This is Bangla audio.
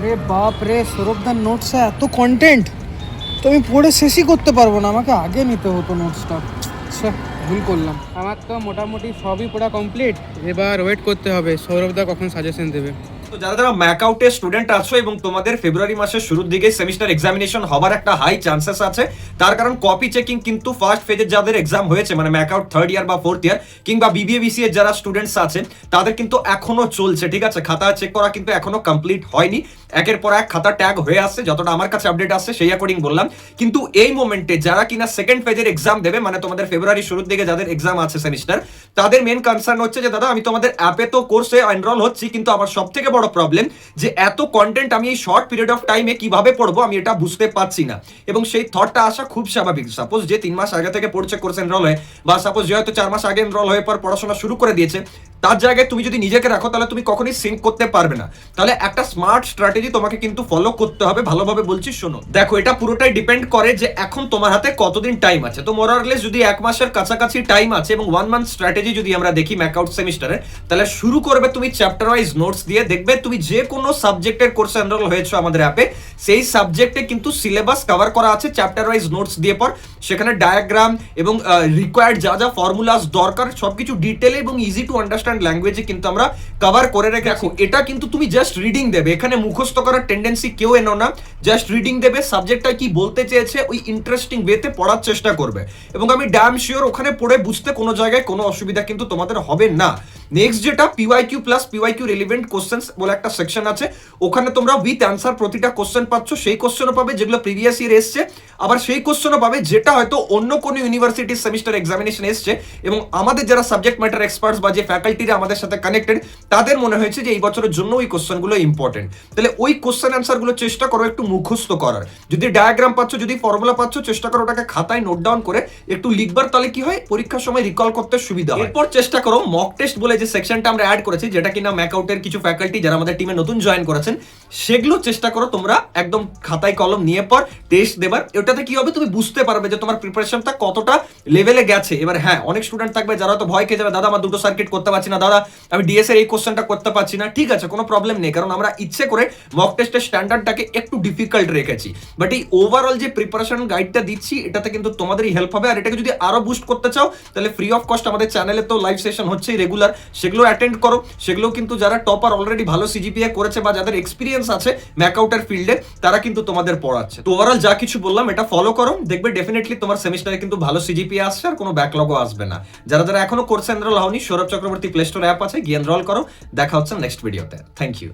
আরে বাপ রে, সৌরভদার নোটসে এত কন্টেন্ট তো আমি পড়ে শেষই করতে পারবো না, আমাকে আগে নিতে হতো নোটসটা। আচ্ছা, ভুল করলাম। আমার তো মোটামুটি সবই পড়া কমপ্লিট, এবার ওয়েট করতে হবে সৌরভদা কখন সাজেশন দেবে। তো যারা যারা ম্যাকআউটের স্টুডেন্ট আছো এবং তোমাদের ফেব্রুয়ারি মাসের শুরুর দিকে সেমিস্টার এক্সামিনেশন হবার একটা হাই চান্সেস আছে, তার কারণ কপি চেকিং কিন্তু ফার্স্ট ফেজের যাদের এক্সাম হয়েছে মানে ম্যাকআউট থার্ড ইয়ার বা ফোর্থ ইয়ার কিংবা বিবিএ বিসিএ যারা স্টুডেন্টস আছে তাদের কিন্তু এখনো চলছে, ঠিক আছে? খাতা চেক করা কিন্তু এখনো কমপ্লিট হয়নি, একের পর এক খাতা ট্যাগ হয়ে আসছে, যতটা আমার কাছে আপডেট আসছে সেই অ্যাকর্ডিং বললাম। কিন্তু এই মোমেন্টে যারা কিনা সেকেন্ড ফেজের এক্সাম দেবে মানে তোমাদের ফেব্রুয়ারি শুরুর দিকে যাদের এক্সাম আছে সেমিস্টার, তাদের মেন কনসার্ন হচ্ছে যে দাদা আমি তোমাদের অ্যাপে তো কোর্সে এনরোল হচ্ছি, কিন্তু আমার সব থেকে বড় প্রবলেম যে এত কন্টেন্ট আমি এই শর্ট পিরিয়ড অফ টাইমে কিভাবে পড়বো আমি এটা বুঝতে পারছি না। এবং সেই থটটা আসা খুব স্বাভাবিক। সাপোজ যে 3 মাস আগে থেকে পড়ছে কোর্স এনরোল হয়ে, বা সাপোজ যে হয়তো 4 মাস আগে এনরোল হয়ে পর পড়াশোনা শুরু করে দিয়েছে, তার জায়গায় তুমি যদি নিজেকে রাখো তাহলে তুমি কখনোই সিঙ্ক করতে পারবে না। তাহলে একটা স্মার্ট স্ট্র্যাটেজি তোমাকে কিন্তু ফলো করতে হবে। ভালোভাবে বলছি শোনো, দেখো এটা পুরোটাই ডিপেন্ড করে যে এখন তোমার হাতে কতদিন টাইম আছে। তো মোরারলেস যদি 1 মাসের কাছাকাছি টাইম আছে এবং 1 মান্থ স্ট্র্যাটেজি যদি আমরা দেখি ম্যাকআউট সেমিস্টারে, তাহলে শুরু করবে তুমি চ্যাপ্টার ওয়াইজ নোটস দিয়ে। দেখবে তুমি যে কোনো সাবজেক্টের কোর্সে এনরোল হয়েছো আমাদের অ্যাপে, সেই সাবজেক্টে কিন্তু সিলেবাস কভার করা আছে চ্যাপ্টার ওয়াইজ নোটস দিয়ে পর। সেখানে ডায়াগ্রাম এবং রিকোয়ার্ড যা যা ফর্মুলাস দরকার সবকিছু ডিটেলে এবং ইজি টু আন্ডারস্ট্যান্ড ল্যাঙ্গুয়েজে কিন্তু আমরা কভার করে রেখে রাখো। এটা কিন্তু তুমি জাস্ট রিডিং দেবে, এখানে মুখস্থ করার টেন্ডেন্সি কেউ এনো না, জাস্ট রিডিং দেবে, সাবজেক্টটা কি বলতে চেয়েছে ওই ইন্টারেস্টিং ওয়েতে পড়ার চেষ্টা করবে, এবং আমি ড্যাম শিওর ওখানে পড়ে বুঝতে কোনো জায়গায় কোনো অসুবিধা কিন্তু তোমাদের হবে না। নেক্সট যেটা PYQ plus PYQ relevant questions বলে একটা সেকশন আছে, ওখানে তোমরা উইথ অ্যান্সার প্রতিটা কোশ্চেন পাচ্ছ। সেই কোশ্চেনও পাবে যেগুলো প্রিভিয়াস ইয়ার এসছে, আবার সেই কোশ্চেনও পাবে যেটা হয়তো অন্য কোনো ইউনিভার্সিটির সেমিস্টার এক্সামিনেশন এসছে এবং আমাদের যারা সাবজেক্ট ম্যাটার এক্সপার্টস বা যে ফ্যাকাল্টিরা আমাদের সাথে কানেক্টেড তাদের মনে হয়েছে যে এই বছরের জন্য ওই কোশ্চেনগুলো ইম্পর্টেন্ট। তাহলে ওই কোশ্চেন অ্যান্সারগুলো চেষ্টা করো একটু মুখস্থ করার। যদি ডায়াগ্রাম পাচ্ছ, যদি ফর্মুলা পাচ্ছ, চেষ্টা করো ওটাকে খাতায় নোট ডাউন করে একটু লিখবার, তাহলে কি হয় পরীক্ষার সময় রিকল করতে সুবিধা হয়। এরপর চেষ্টা করো মক টেস্ট বলে যে সেকশনটা আমরা অ্যাড করেছি, যেটা কিনা ম্যাকআউটের কিছু ফ্যাকাল্টি যারা আমাদের টিমে নতুন জয়েন করেছেন, সেগুলো চেষ্টা করো তোমরা একদম খাতায় কলম নিয়ে পর টেস্ট দেবার। ওটাতে কি হবে তুমি বুঝতে পারবে যে তোমার প্রিপারেশনটা কতটা লেভেলে গেছে। এবার হ্যাঁ, অনেক স্টুডেন্ট থাকবে যারা তো ভয় খেয়ে যাবে, দাদা আমার দুটো সার্কিট করতে পারছি না, দাদা আমি ডিএস এর এই কোশ্চেনটা করতে পারছি না। ঠিক আছে, কোনো প্রবলেম নেই, কারণ আমরা ইচ্ছে করে মক টেস্টের স্ট্যান্ডার্ডটাকে একটু ডিফিকাল্ট রেখেছি, বাট এই ওভারঅল যে প্রিপারেশন গাইডটা দিচ্ছি এটাতে কিন্তু তোমাদেরই হেল্প হবে। আর এটাকে যদি আরো বুস্ট করতে চাও তাহলে ফ্রি অফ কস্ট আমাদের চ্যানেলে তো লাইভ সেশন হচ্ছেই রেগুলার, সেগুলো অ্যাটেন্ড করো। সেগুলো কিন্তু যারা টপার অলরেডি ভালো সিজিপিএ করেছে বা যাদের এক্সপিরিয়েন্স আছে ম্যাকআউটের ফিল্ডে, তারা কিন্তু তোমাদের পড়াচ্ছে। তো ওভারঅল যা কিছু বললাম এটা ফলো করো, দেখবে ডেফিনেটলি তোমার সেমিস্টারে কিন্তু ভালো সিজিপিএ আসছে আর কোনো ব্যাকলগও আসবে না। যারা যারা এখনো কোর্সে এনরোল হওনি, Sourav Chakraborty play store app আছে, গিয়ে এনরোল করো। দেখা হচ্ছে নেক্সট ভিডিওতে। Thank you.